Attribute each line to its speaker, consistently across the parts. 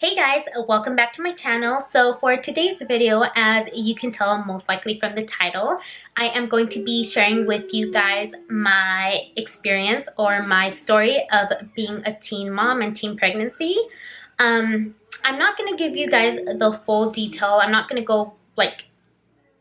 Speaker 1: Hey guys, welcome back to my channel. So for today's video, as you can tell most likely from the title, I am going to be sharing with you guys my experience or my story of being a teen mom and teen pregnancy. I'm not going to give you guys the full detail. I'm not going to go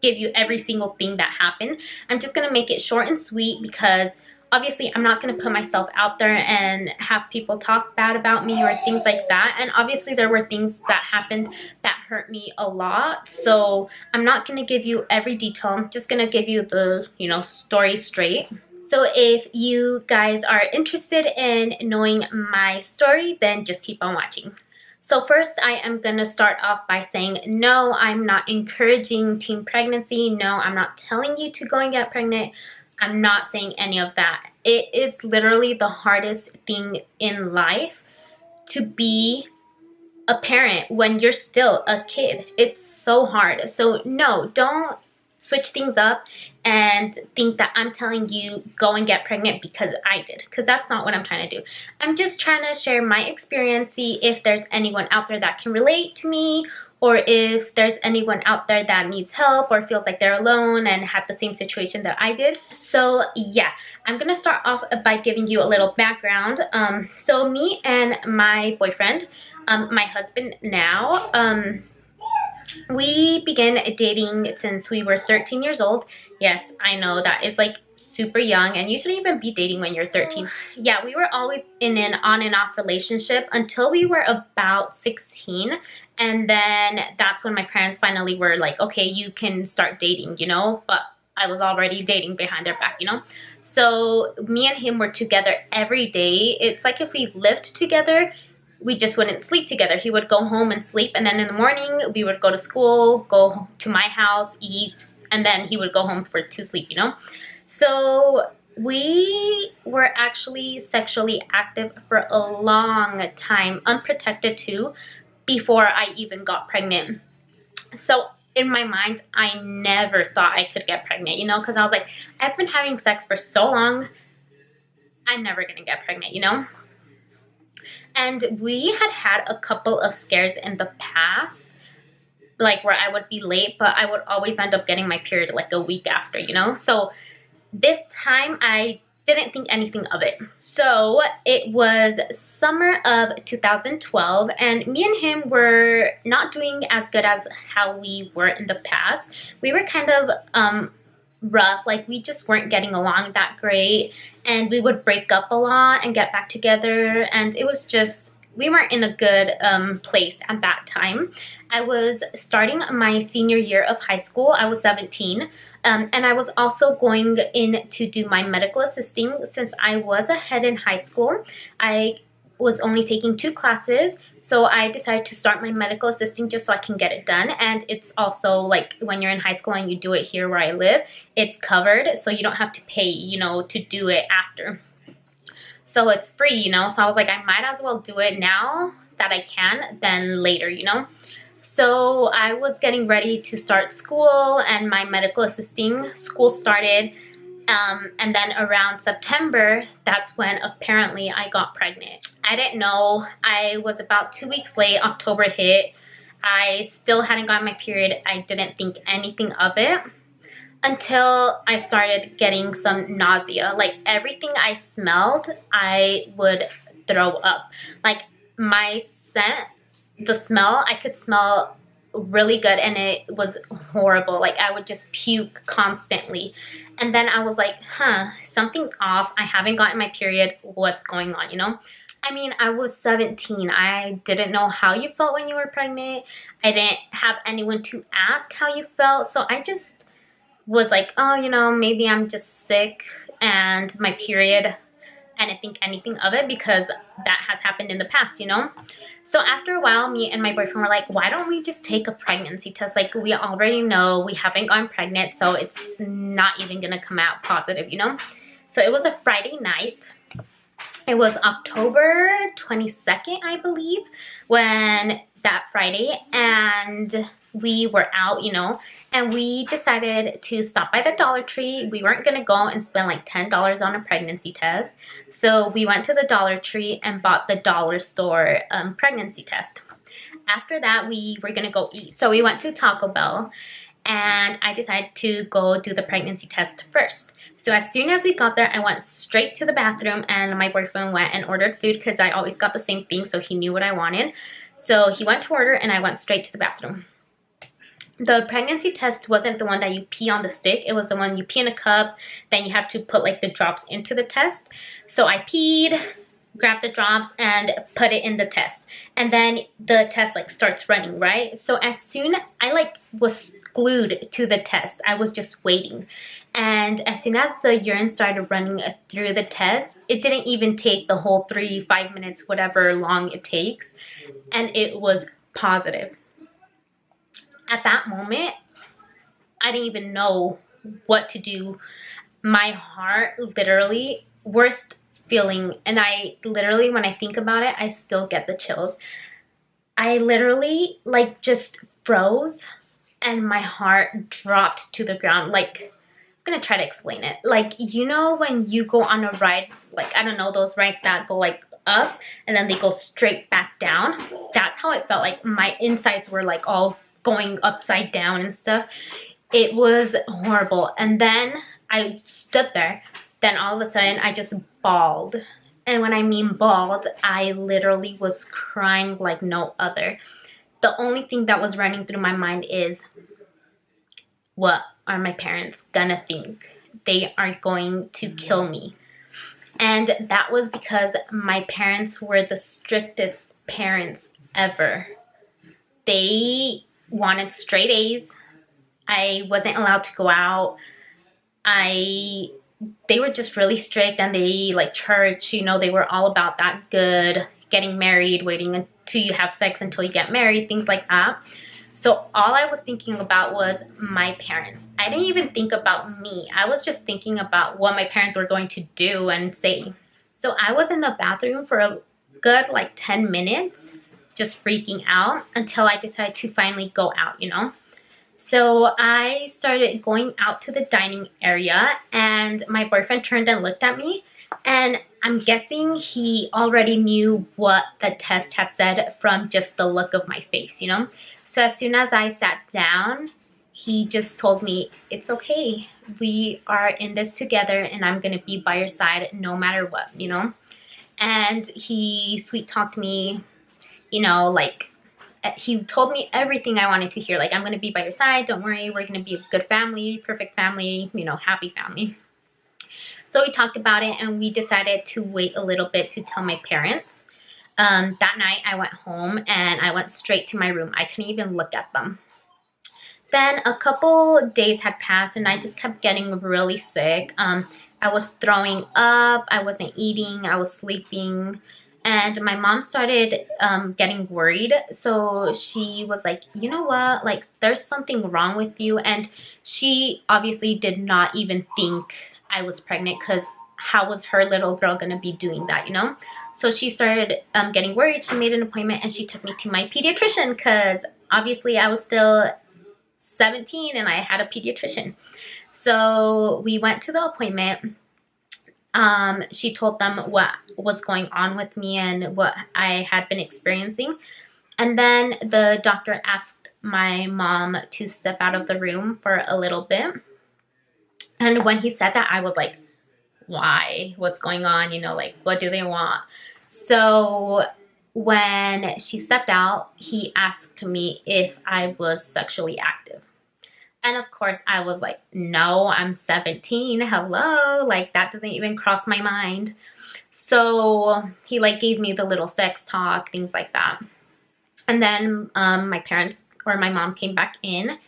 Speaker 1: give you every single thing that happened. I'm just going to make it short and sweet because obviously I'm not going to put myself out there and have people talk bad about me or things like that. And obviously there were things that happened that hurt me a lot. So I'm not going to give you every detail. I'm just going to give you the, story straight. So if you guys are interested in knowing my story, then just keep on watching. So first, I am going to start off by saying, no, I'm not encouraging teen pregnancy. No, I'm not telling you to go and get pregnant. I'm not saying any of that. It is literally the hardest thing in life to be a parent when you're still a kid. It's so hard. So no, don't switch things up and think that I'm telling you go and get pregnant because I did, because that's not what I'm trying to do. I'm just trying to share my experience, see if there's anyone out there that can relate to me, or if there's anyone out there that needs help or feels like they're alone and had the same situation that I did. So yeah, I'm gonna start off by giving you a little background. So me and my boyfriend, my husband now, we began dating since we were 13 years old. Yes, I know that is like super young, and you shouldn't even be dating when you're 13. Yeah, we were always in an on and off relationship until we were about 16. And then that's when my parents finally were like, okay, you can start dating, but I was already dating behind their back, So me and him were together every day. It's like if we lived together, we just wouldn't sleep together. He would go home and sleep, and then in the morning we would go to school, go to my house, eat, and then he would go home to sleep, So we were actually sexually active for a long time, unprotected too, before I even got pregnant. So in my mind, I never thought I could get pregnant, because I was like, I've been having sex for so long, I'm never gonna get pregnant, And we had a couple of scares in the past, like where I would be late, but I would always end up getting my period like a week after, So this time I didn't think anything of it. So it was summer of 2012, and me and him were not doing as good as how we were in the past. We were kind of rough, like we just weren't getting along that great, and we would break up a lot and get back together, and it was just, we weren't in a good place at that time. I was starting my senior year of high school. I was 17, and I was also going in to do my medical assisting. Since I was ahead in high school, I was only taking 2 classes, so I decided to start my medical assisting just so I can get it done. And it's also like when you're in high school and you do it here where I live, it's covered, so you don't have to pay, to do it after. So it's free, so I was like, I might as well do it now that I can than later, So I was getting ready to start school, and my medical assisting school started. And then around September, that's when apparently I got pregnant. I didn't know. I was about 2 weeks late. October hit. I still hadn't gotten my period. I didn't think anything of it until I started getting some nausea. Like everything I smelled, I would throw up. Like my scent, the smell, I could smell really good, and it was horrible. Like I would just puke constantly. And then I was like, something's off. I haven't gotten my period. What's going on, I mean, I was 17. I didn't know how you felt when you were pregnant. I didn't have anyone to ask how you felt. So I just was like, oh, maybe I'm just sick and my period. I didn't think anything of it because that has happened in the past, So after a while, me and my boyfriend were like, why don't we just take a pregnancy test? Like, we already know we haven't gotten pregnant, so it's not even gonna come out positive, So it was a Friday night. It was October 22nd, I believe, when that Friday, and we were out, and we decided to stop by the Dollar Tree. We weren't gonna go and spend like $10 on a pregnancy test. So we went to the Dollar Tree and bought the dollar store pregnancy test. After that, we were gonna go eat. So we went to Taco Bell, and I decided to go do the pregnancy test first. So as soon as we got there, I went straight to the bathroom, and my boyfriend went and ordered food because I always got the same thing, so he knew what I wanted. So he went to order, and I went straight to the bathroom. The pregnancy test wasn't the one that you pee on the stick. It was the one you pee in a cup, then you have to put like the drops into the test. So I peed, grabbed the drops, and put it in the test. And then the test like starts running, right? So as soon I like was glued to the test, I was just waiting. And as soon as the urine started running through the test, it didn't even take the whole 3-5 minutes, whatever long it takes. And it was positive. At that moment, I didn't even know what to do. My heart literally, worst feeling, and I literally, when I think about it, I still get the chills. I literally like just froze and my heart dropped to the ground. Like, I'm gonna try to explain it. Like, you know when you go on a ride, like, I don't know, those rides that go like up and then they go straight back down? That's how it felt. Like my insides were like all going upside down and stuff. It was horrible. And then I stood there. Then all of a sudden I just bawled. And when I mean bawled, I literally was crying like no other. The only thing that was running through my mind is, what are my parents gonna think? They are going to kill me. And that was because my parents were the strictest parents ever. They wanted straight A's. I wasn't allowed to go out. They were just really strict, and they like church, you know, they were all about that good, getting married, waiting until you have sex until you get married, things like that. So all I was thinking about was my parents. I didn't even think about me. I was just thinking about what my parents were going to do and say. So I was in the bathroom for a good like 10 minutes, just freaking out until I decided to finally go out, you know. So I started going out to the dining area, and my boyfriend turned and looked at me, and I'm guessing he already knew what the test had said from just the look of my face, you know. So as soon as I sat down, he just told me, it's okay, we are in this together and I'm gonna be by your side no matter what, you know. And he sweet talked me, you know, like he told me everything I wanted to hear. Like, I'm gonna be by your side, don't worry, we're gonna be a good family, perfect family, you know, happy family. So we talked about it, and we decided to wait a little bit to tell my parents. That night I went home and I went straight to my room. I couldn't even look at them. Then a couple days had passed and I just kept getting really sick. I was throwing up, I wasn't eating, I was sleeping. And my mom started getting worried. So she was like, you know what, like there's something wrong with you. And she obviously did not even think I was pregnant, because how was her little girl gonna be doing that, you know? So she started getting worried. She made an appointment and she took me to my pediatrician, because obviously I was still 17 and I had a pediatrician. So we went to the appointment. She told them what was going on with me and what I had been experiencing. And then the doctor asked my mom to step out of the room for a little bit. And when he said that, I was like, why? What's going on? You know, like, what do they want? So when she stepped out, he asked me if I was sexually active. And of course, I was like, no, I'm 17. Hello. Like, that doesn't even cross my mind. So he like gave me the little sex talk, things like that. And then my parents or my mom came back in,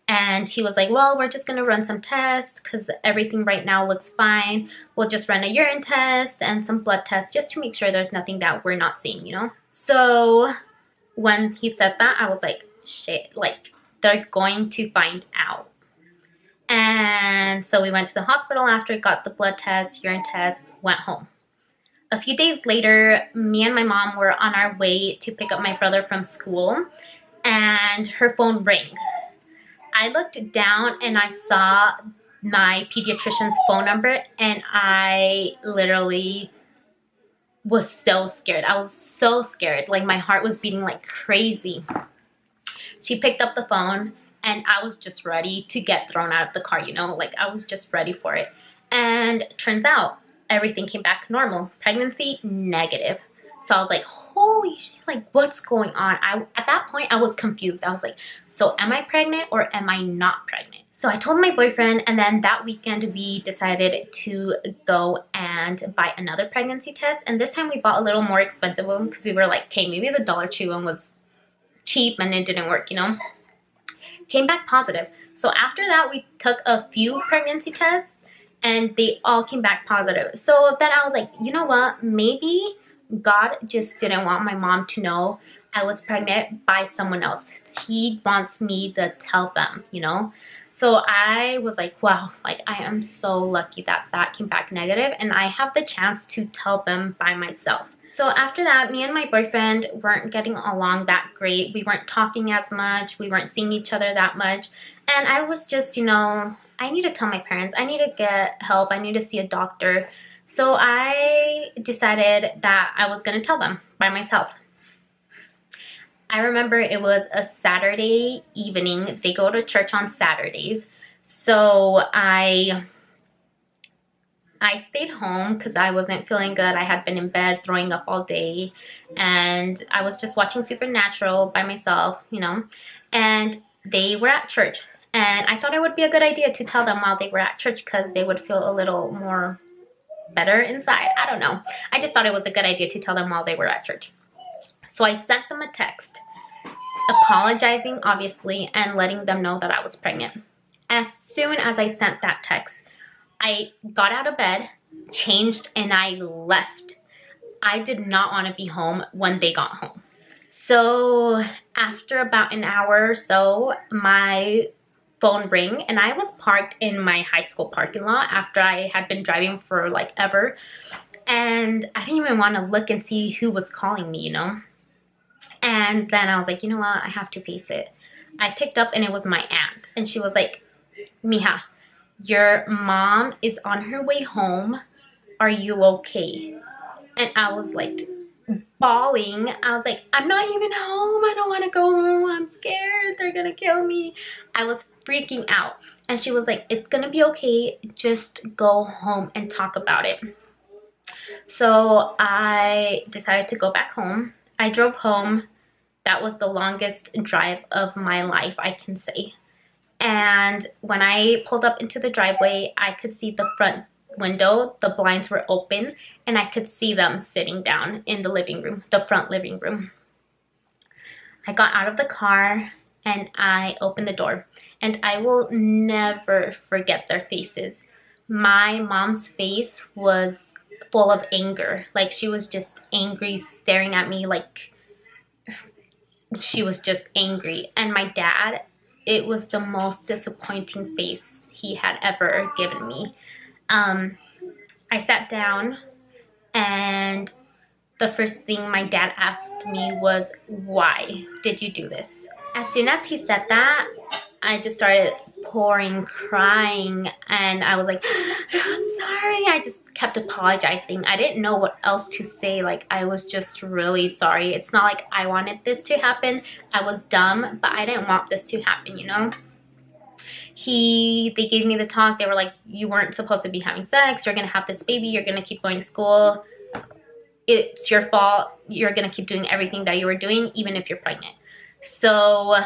Speaker 1: and he was like, well, we're just going to run some tests because everything right now looks fine. We'll just run a urine test and some blood tests just to make sure there's nothing that we're not seeing, you know? So when he said that, I was like, shit, like, they're going to find out. And so we went to the hospital after, got the blood test, urine test, went home. A few days later, me and my mom were on our way to pick up my brother from school, and her phone rang. I looked down and I saw my pediatrician's phone number, and I literally was so scared. I was so scared. Like my heart was beating like crazy. She picked up the phone and I was just ready to get thrown out of the car, you know, like I was just ready for it. And turns out everything came back normal. Pregnancy negative. So I was like, holy shit, like what's going on? At that point I was confused. I was like, so am I pregnant or am I not pregnant? So I told my boyfriend, and then that weekend we decided to go and buy another pregnancy test. And this time we bought a little more expensive one because we were like, okay, maybe the Dollar Tree one was cheap and it didn't work, you know. Came back positive. So after that we took a few pregnancy tests and they all came back positive. So then I was like, you know what, maybe God just didn't want my mom to know I was pregnant by someone else. He wants me to tell them, you know. So I was like, wow, like I am so lucky that that came back negative and I have the chance to tell them by myself. So after that, me and my boyfriend weren't getting along that great. We weren't talking as much. We weren't seeing each other that much. And I was just, you know, I need to tell my parents. I need to get help. I need to see a doctor. So I decided that I was going to tell them by myself. I remember it was a Saturday evening. They go to church on Saturdays. So I stayed home because I wasn't feeling good. I had been in bed throwing up all day. And I was just watching Supernatural by myself, you know. And they were at church. And I thought it would be a good idea to tell them while they were at church because they would feel a little more better inside. I don't know. I just thought it was a good idea to tell them while they were at church. So I sent them a text, apologizing, obviously, and letting them know that I was pregnant. As soon as I sent that text, I got out of bed, changed, and I left. I did not want to be home when they got home. So after about an hour or so, my phone rang, and I was parked in my high school parking lot after I had been driving for like ever. And I didn't even want to look and see who was calling me, you know. And then I was like, you know what, I have to face it. I picked up and it was my aunt. And she was like, Mija, your mom is on her way home. Are you okay? And I was like bawling. I was like, I'm not even home. I don't want to go home. I'm scared. They're going to kill me. I was freaking out. And she was like, it's going to be okay. Just go home and talk about it. So I decided to go back home. I drove home. That was the longest drive of my life, I can say. And when I pulled up into the driveway, I could see the front window. The blinds were open and I could see them sitting down in the living room, the front living room. I got out of the car and I opened the door, and I will never forget their faces. My mom's face was full of anger. Like she was just angry, staring at me like she was just angry. And my dad, it was the most disappointing face he had ever given me. I sat down and the first thing my dad asked me was, why did you do this? As soon as he said that, I just started pouring, crying, and I was like, I'm sorry. I just kept apologizing. I didn't know what else to say. Like, I was just really sorry. It's not like I wanted this to happen. I was dumb, but I didn't want this to happen, you know? They gave me the talk. They were like, you weren't supposed to be having sex. You're going to have this baby. You're going to keep going to school. It's your fault. You're going to keep doing everything that you were doing, even if you're pregnant. So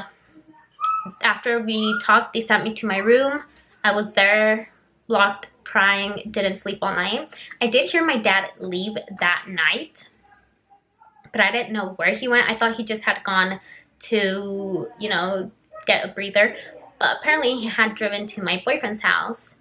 Speaker 1: after we talked, they sent me to my room. I was there, locked, crying, didn't sleep all night. I did hear my dad leave that night, but I didn't know where he went. I thought he just had gone to, you know, get a breather. But apparently he had driven to my boyfriend's house,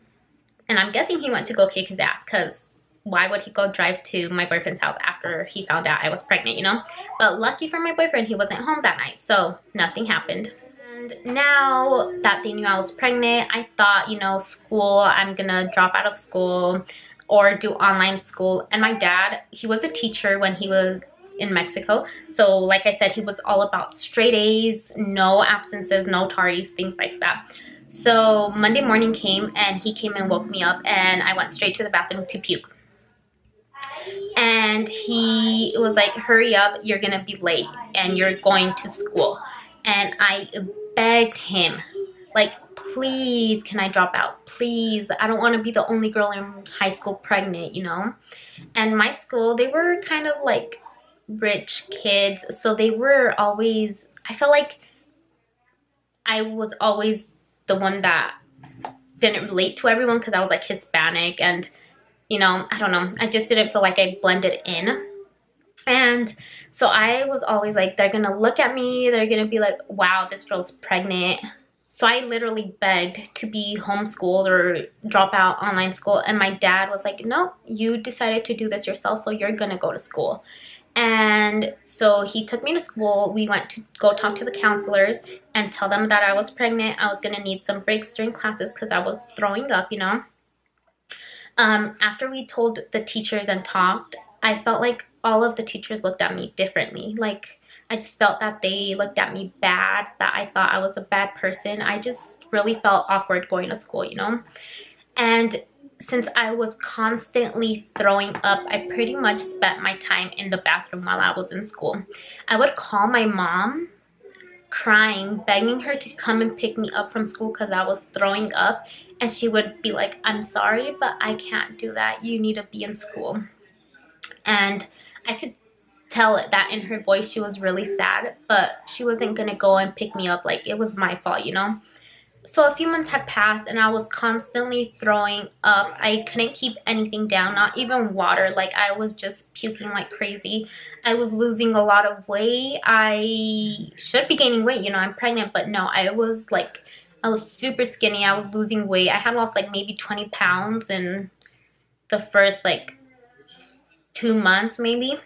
Speaker 1: and I'm guessing he went to go kick his ass, because why would he go drive to my boyfriend's house after he found out I was pregnant, you know? But lucky for my boyfriend, he wasn't home that night, so nothing happened. And now that they knew I was pregnant, I thought, you know, school, I'm gonna drop out of school or do online school. And my dad, he was a teacher when he was in Mexico. So like I said, he was all about straight A's, no absences, no tardies, things like that. So Monday morning came and he came and woke me up, and I went straight to the bathroom to puke. and he was like, hurry up, you're gonna be late and you're going to school. And I begged him, like, please, can I drop out? Please, I don't want to be the only girl in high school pregnant, you know? And my school, they were kind of like rich kids, so they were always, I felt like I was always the one that didn't relate to everyone because I was like Hispanic, and you know, I don't know, I just didn't feel like I blended in. And so I was always like, they're gonna look at me, they're gonna be like, wow, this girl's pregnant. So I literally begged to be homeschooled or drop out online school, and my dad was like, no, you decided to do this yourself, so you're gonna go to school. And so he took me to school. We went to go talk to the counselors and tell them that I was pregnant. I was gonna need some breaks during classes because I was throwing up, you know. After we told the teachers and talked, I felt like all of the teachers looked at me differently. Like, I just felt that they looked at me bad, that I thought I was a bad person. I just really felt awkward going to school, you know. And since I was constantly throwing up, I pretty much spent my time in the bathroom while I was in school. I would call my mom crying, begging her to come and pick me up from school because I was throwing up, and she would be like, I'm sorry, but I can't do that, you need to be in school. And I could tell that in her voice she was really sad, but she wasn't gonna go and pick me up. Like, it was my fault, you know. So a few months had passed and I was constantly throwing up. I couldn't keep anything down, not even water. Like, I was just puking like crazy. I was losing a lot of weight. I should be gaining weight, you know, I'm pregnant, but no, I was super skinny. I was losing weight. I had lost like maybe 20 pounds in the first like 2 months maybe.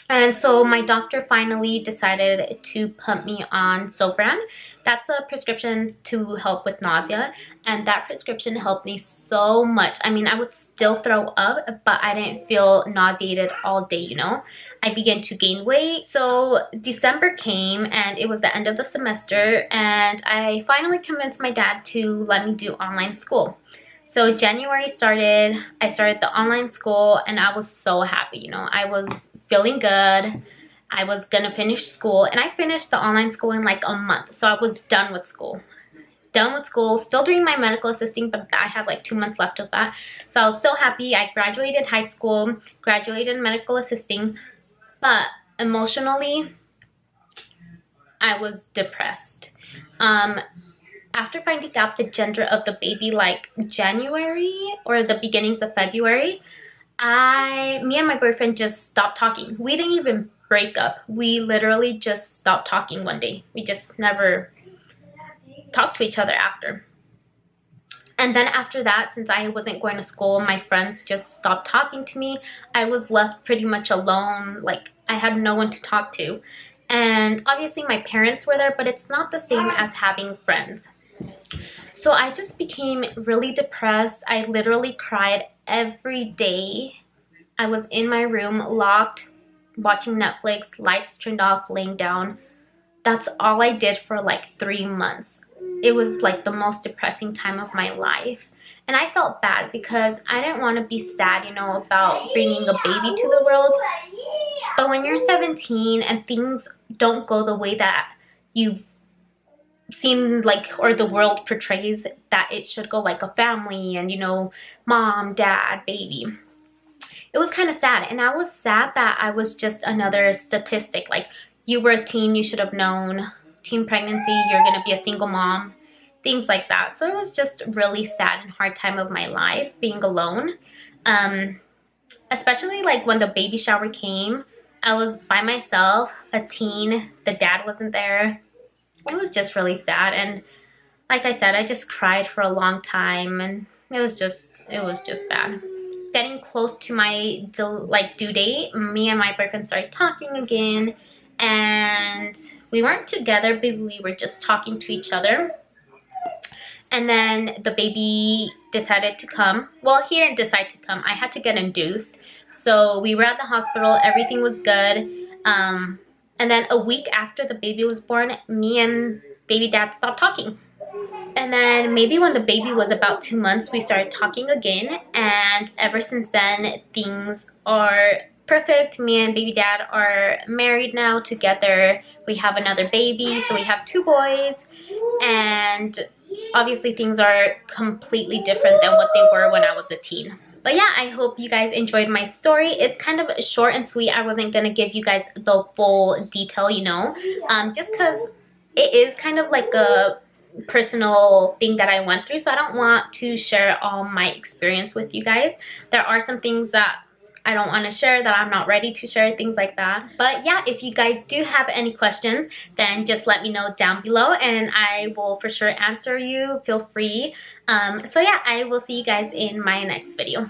Speaker 1: And so my doctor finally decided to put me on Zofran. That's a prescription to help with nausea, and that prescription helped me so much. I mean, I would still throw up, but I didn't feel nauseated all day, you know. I began to gain weight. So December came and it was the end of the semester, and I finally convinced my dad to let me do online school. So January started, I started the online school, and I was so happy, you know. I was feeling good. I was gonna finish school, and I finished the online school in like a month. So I was done with school. Still doing my medical assisting, but I had like 2 months left of that. So I was so happy. I graduated high school, graduated medical assisting, but emotionally, I was depressed. After finding out the gender of the baby like January or the beginnings of February, me and my boyfriend just stopped talking. We didn't even break up. We literally just stopped talking one day. We just never talked to each other after. And then after that, since I wasn't going to school, my friends just stopped talking to me. I was left pretty much alone. Like, I had no one to talk to. And obviously my parents were there, but it's not the same as having friends. So I just became really depressed. I literally cried every day. I was in my room, locked, watching Netflix, lights turned off, laying down. That's all I did for like 3 months. It was like the most depressing time of my life. And I felt bad because I didn't want to be sad, you know, about bringing a baby to the world. But when you're 17 and things don't go the way that you've seen, like, or the world portrays that it should go, like a family and, you know, mom, dad, baby, it was kind of sad. And I was sad that I was just another statistic. Like, you were a teen, you should have known, teen pregnancy, you're gonna be a single mom, things like that. So it was just really sad and hard time of my life being alone. Especially like when the baby shower came, I was by myself, a teen, the dad wasn't there. It was just really sad, and like I said, I just cried for a long time, and it was just bad. Getting close to my due date, me and my boyfriend started talking again, and we weren't together, but we were just talking to each other. And then the baby decided to come. Well, he didn't decide to come. I had to get induced. So we were at the hospital, everything was good. And then a week after the baby was born, me and baby dad stopped talking. And then maybe when the baby was about 2 months, we started talking again. And ever since then, things are perfect. Me and baby dad are married now together. We have another baby, so we have 2 boys. And obviously things are completely different than what they were when I was a teen. But yeah, I hope you guys enjoyed my story. It's kind of short and sweet. I wasn't gonna give you guys the full detail, you know, just because it is kind of like a personal thing that I went through. So I don't want to share all my experience with you guys. There are some things that I don't want to share, that I'm not ready to share, things like that. But yeah, if you guys do have any questions, then just let me know down below and I will for sure answer you. Feel free. So yeah, I will see you guys in my next video.